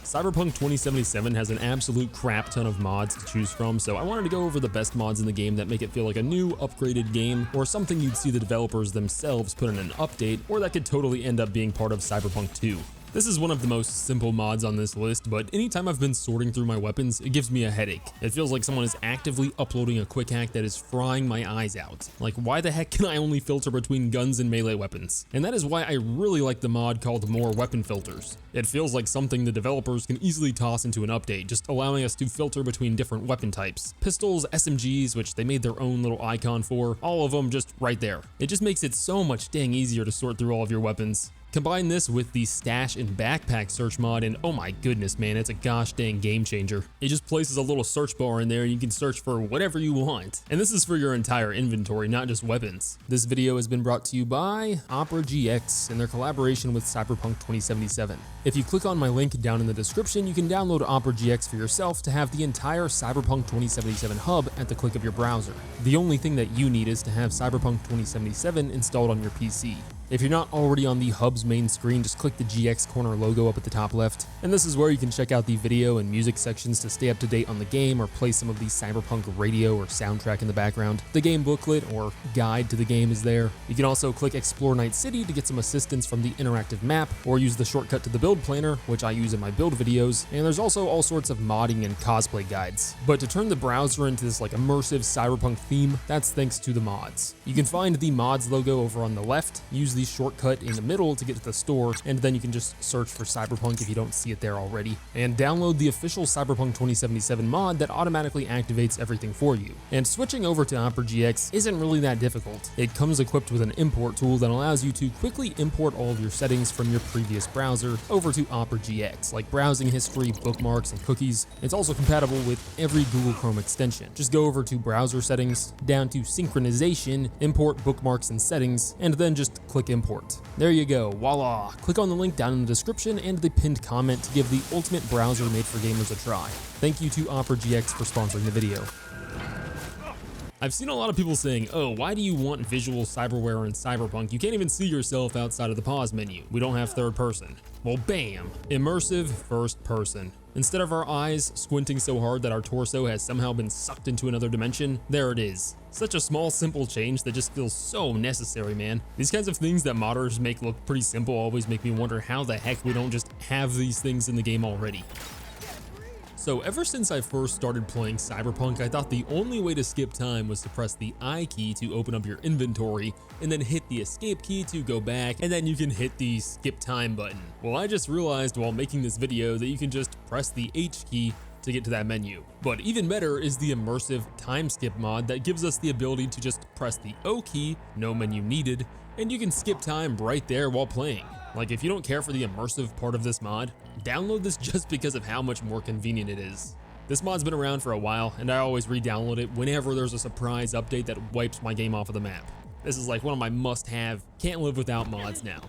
Cyberpunk 2077 has an absolute crap ton of mods to choose from, so I wanted to go over the best mods in the game that make it feel like a new, upgraded game, or something you'd see the developers themselves put in an update, or that could totally end up being part of Cyberpunk 2. This is one of the most simple mods on this list, but anytime I've been sorting through my weapons, it gives me a headache. It feels like someone is actively uploading a quick hack that is frying my eyes out. Like, why the heck can I only filter between guns and melee weapons? And that is why I really like the mod called More Weapon Filters. It feels like something the developers can easily toss into an update, just allowing us to filter between different weapon types. Pistols, SMGs, which they made their own little icon for, all of them just right there. It just makes it so much dang easier to sort through all of your weapons. Combine this with the stash and backpack search mod and oh my goodness man, it's a gosh dang game changer. It just places a little search bar in there and you can search for whatever you want. And this is for your entire inventory, not just weapons. This video has been brought to you by Opera GX and their collaboration with Cyberpunk 2077. If you click on my link down in the description, you can download Opera GX for yourself to have the entire Cyberpunk 2077 hub at the click of your browser. The only thing that you need is to have Cyberpunk 2077 installed on your PC. If you're not already on the hub's main screen, just click the GX corner logo up at the top left, and this is where you can check out the video and music sections to stay up to date on the game or play some of the Cyberpunk radio or soundtrack in the background. The game booklet or guide to the game is there. You can also click Explore Night City to get some assistance from the interactive map, or use the shortcut to the build planner, which I use in my build videos, and there's also all sorts of modding and cosplay guides. But to turn the browser into this like immersive cyberpunk theme, that's thanks to the mods. You can find the mods logo over on the left, use the shortcut in the middle to get to the store, and then you can just search for Cyberpunk if you don't see it there already, and download the official Cyberpunk 2077 mod that automatically activates everything for you. And switching over to Opera GX isn't really that difficult. It comes equipped with an import tool that allows you to quickly import all of your settings from your previous browser over to Opera GX, like browsing history, bookmarks, and cookies. It's also compatible with every Google Chrome extension. Just go over to browser settings, down to synchronization, import bookmarks and settings, and then just click import. There you go, voila! Click on the link down in the description and the pinned comment to give the ultimate browser made for gamers a try. Thank you to Opera GX for sponsoring the video. I've seen a lot of people saying, oh, why do you want visual cyberware in Cyberpunk? You can't even see yourself outside of the pause menu. We don't have third person. Well, bam! Immersive first person. Instead of our eyes squinting so hard that our torso has somehow been sucked into another dimension, there it is. Such a small, simple change that just feels so necessary, man. These kinds of things that modders make look pretty simple always make me wonder how the heck we don't just have these things in the game already. So ever since I first started playing Cyberpunk, I thought the only way to skip time was to press the I key to open up your inventory, and then hit the escape key to go back, and then you can hit the skip time button. Well, I just realized while making this video that you can just press the H key to get to that menu. But even better is the immersive time skip mod that gives us the ability to just press the O key, no menu needed, and you can skip time right there while playing. Like, if you don't care for the immersive part of this mod, download this just because of how much more convenient it is. This mod's been around for a while, and I always re-download it whenever there's a surprise update that wipes my game off of the map. This is like one of my must-have, can't live without mods now.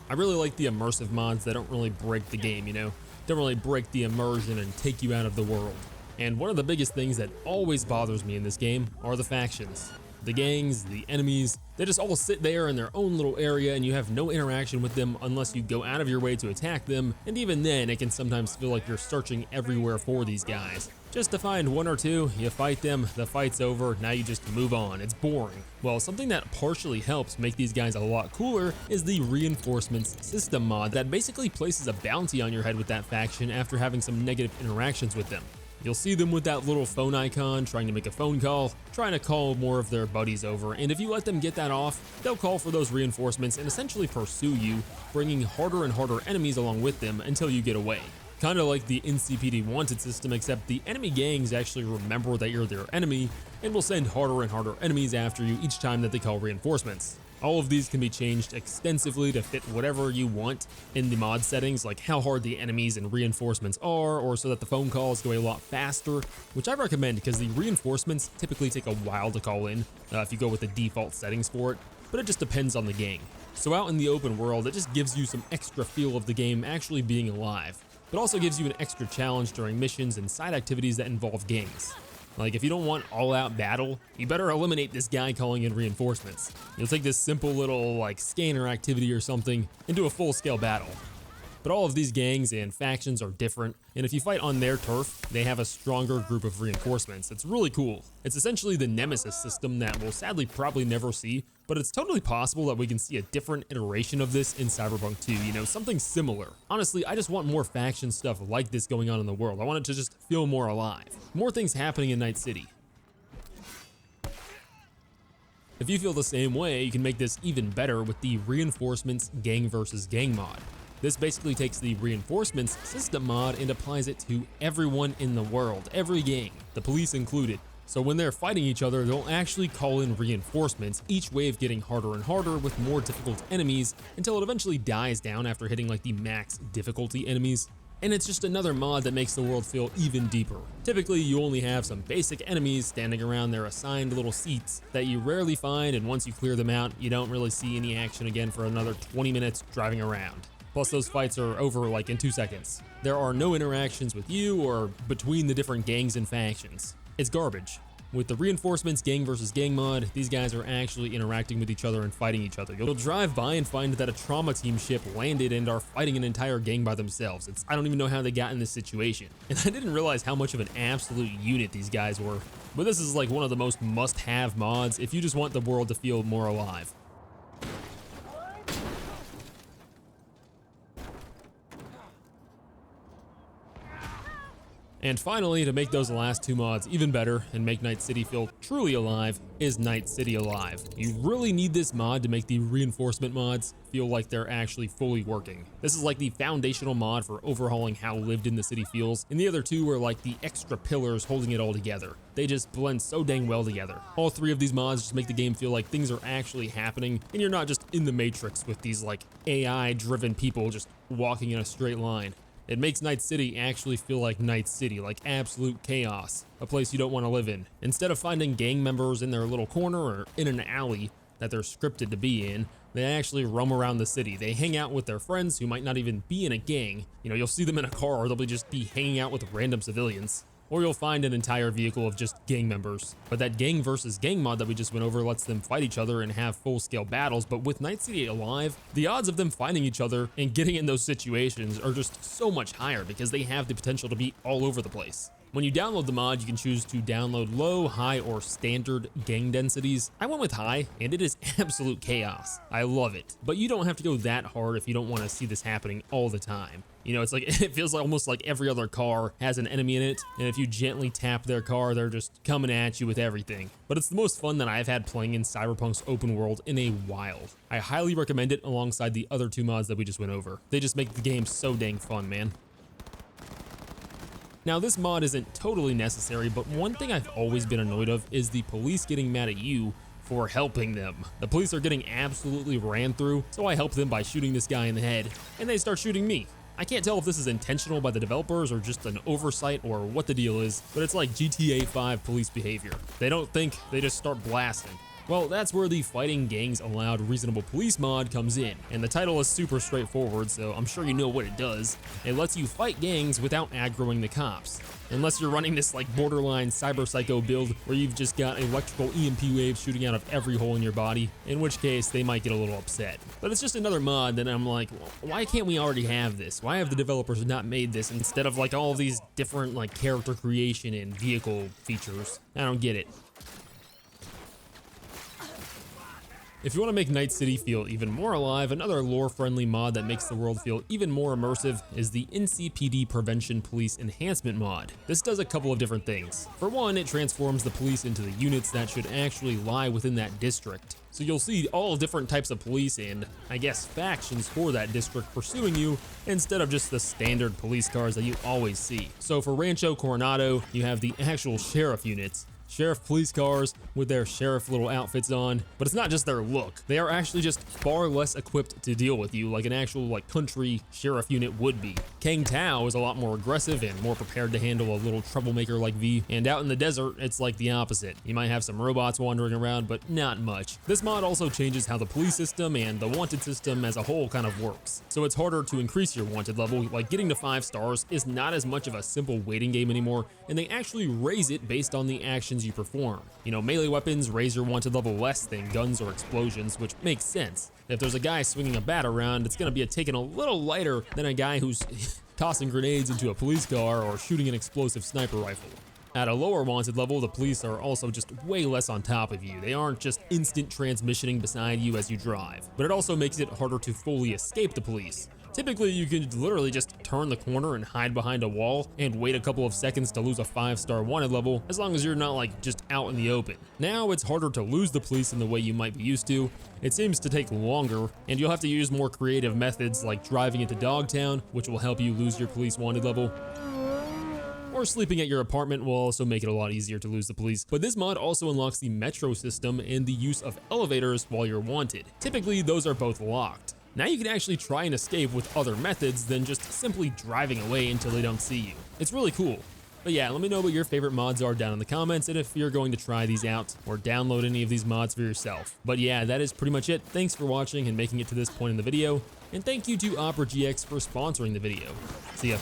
I really like the immersive mods that don't really break the game, you know? Don't really break the immersion and take you out of the world. And one of the biggest things that always bothers me in this game are the factions. The gangs, the enemies, they just all sit there in their own little area and you have no interaction with them unless you go out of your way to attack them, and even then it can sometimes feel like you're searching everywhere for these guys. Just to find one or two, you fight them, the fight's over, now you just move on. It's boring. Well, something that partially helps make these guys a lot cooler is the Reinforcements System mod that basically places a bounty on your head with that faction after having some negative interactions with them. You'll see them with that little phone icon trying to make a phone call, trying to call more of their buddies over, and if you let them get that off, they'll call for those reinforcements and essentially pursue you, bringing harder and harder enemies along with them until you get away. Kinda like the NCPD wanted system, except the enemy gangs actually remember that you're their enemy and will send harder and harder enemies after you each time that they call reinforcements. All of these can be changed extensively to fit whatever you want in the mod settings, like how hard the enemies and reinforcements are, or so that the phone calls go a lot faster, which I recommend because the reinforcements typically take a while to call in if you go with the default settings for it, but it just depends on the gang. So out in the open world, it just gives you some extra feel of the game actually being alive, but also gives you an extra challenge during missions and side activities that involve gangs. Like, if you don't want all-out battle, you better eliminate this guy calling in reinforcements. You'll take this simple little, like, scanner activity or something into a full-scale battle. But all of these gangs and factions are different, and if you fight on their turf, they have a stronger group of reinforcements. It's really cool. It's essentially the Nemesis system that we'll sadly probably never see, but it's totally possible that we can see a different iteration of this in Cyberpunk 2, you know, something similar. Honestly, I just want more faction stuff like this going on in the world. I want it to just feel more alive. More things happening in Night City. If you feel the same way, you can make this even better with the Reinforcements Gang vs. Gang mod. This basically takes the Reinforcements system mod and applies it to everyone in the world, every gang, the police included. So when they're fighting each other, they'll actually call in reinforcements, each wave getting harder and harder with more difficult enemies until it eventually dies down after hitting like the max difficulty enemies. And it's just another mod that makes the world feel even deeper. Typically, you only have some basic enemies standing around their assigned little seats that you rarely find, and once you clear them out, you don't really see any action again for another 20 minutes driving around. Plus, those fights are over like in 2 seconds. There are no interactions with you or between the different gangs and factions. It's garbage. With the Reinforcements Gang vs. Gang mod, these guys are actually interacting with each other and fighting each other. You'll drive by and find that a trauma team ship landed and are fighting an entire gang by themselves. I don't even know how they got in this situation. And I didn't realize how much of an absolute unit these guys were. But this is like one of the most must-have mods if you just want the world to feel more alive. And finally, to make those last 2 mods even better and make Night City feel truly alive, is Night City Alive. You really need this mod to make the reinforcement mods feel like they're actually fully working. This is like the foundational mod for overhauling how lived in the city feels, and the other 2 are like the extra pillars holding it all together. They just blend so dang well together. All 3 of these mods just make the game feel like things are actually happening, and you're not just in the Matrix with these like AI-driven people just walking in a straight line. It makes Night City actually feel like Night City, like absolute chaos, a place you don't want to live in. Instead of finding gang members in their little corner or in an alley that they're scripted to be in, they actually roam around the city. They hang out with their friends who might not even be in a gang. You know, you'll see them in a car or they'll just be hanging out with random civilians. Or you'll find an entire vehicle of just gang members. But that gang versus gang mod that we just went over lets them fight each other and have full-scale battles, but with Night City Alive, the odds of them finding each other and getting in those situations are just so much higher because they have the potential to be all over the place. When you download the mod, you can choose to download low, high, or standard gang densities. I went with high, and it is absolute chaos. I love it. But you don't have to go that hard if you don't want to see this happening all the time. You know, it's like, it feels like almost like every other car has an enemy in it, and if you gently tap their car, they're just coming at you with everything. But it's the most fun that I've had playing in Cyberpunk's open world in a while. I highly recommend it alongside the other 2 mods that we just went over. They just make the game so dang fun, man. Now, this mod isn't totally necessary, but one thing I've always been annoyed of is the police getting mad at you for helping them. The police are getting absolutely ran through, so I help them by shooting this guy in the head, and they start shooting me. I can't tell if this is intentional by the developers or just an oversight or what the deal is, but it's like GTA 5 police behavior. They don't think, they just start blasting. Well, that's where the Fighting Gangs Allowed Reasonable Police mod comes in, and the title is super straightforward, so I'm sure you know what it does. It lets you fight gangs without aggroing the cops. Unless you're running this like borderline cyber psycho build where you've just got electrical EMP waves shooting out of every hole in your body, in which case they might get a little upset. But it's just another mod that I'm like, well, why can't we already have this? Why have the developers not made this instead of like all of these different like character creation and vehicle features? I don't get it. If you want to make Night City feel even more alive, another lore-friendly mod that makes the world feel even more immersive is the NCPD Prevention Police Enhancement mod. This does a couple of different things. For one, it transforms the police into the units that should actually lie within that district. So you'll see all different types of police and, I guess, factions for that district pursuing you instead of just the standard police cars that you always see. So for Rancho Coronado, you have the actual sheriff units. Sheriff police cars with their sheriff little outfits on, but it's not just their look. They are actually just far less equipped to deal with you like an actual like country sheriff unit would be. Kang Tao is a lot more aggressive and more prepared to handle a little troublemaker like V, and out in the desert, it's like the opposite. You might have some robots wandering around, but not much. This mod also changes how the police system and the wanted system as a whole kind of works. So it's harder to increase your wanted level, like getting to 5 stars is not as much of a simple waiting game anymore, and they actually raise it based on the actions actions you perform. You know, melee weapons raise your wanted level less than guns or explosions, which makes sense. If there's a guy swinging a bat around, it's gonna be taken a little lighter than a guy who's tossing grenades into a police car or shooting an explosive sniper rifle. At a lower wanted level, the police are also just way less on top of you. They aren't just instant transmissioning beside you as you drive, but it also makes it harder to fully escape the police. Typically, you can literally just turn the corner and hide behind a wall and wait a couple of seconds to lose a 5-star wanted level, as long as you're not like just out in the open. Now it's harder to lose the police in the way you might be used to. It seems to take longer, and you'll have to use more creative methods like driving into Dogtown, which will help you lose your police wanted level. Or sleeping at your apartment will also make it a lot easier to lose the police. But this mod also unlocks the metro system and the use of elevators while you're wanted. Typically, those are both locked. Now you can actually try and escape with other methods than just simply driving away until they don't see you. It's really cool. But yeah, let me know what your favorite mods are down in the comments and if you're going to try these out or download any of these mods for yourself. But yeah, that is pretty much it. Thanks for watching and making it to this point in the video. And thank you to Opera GX for sponsoring the video. See ya.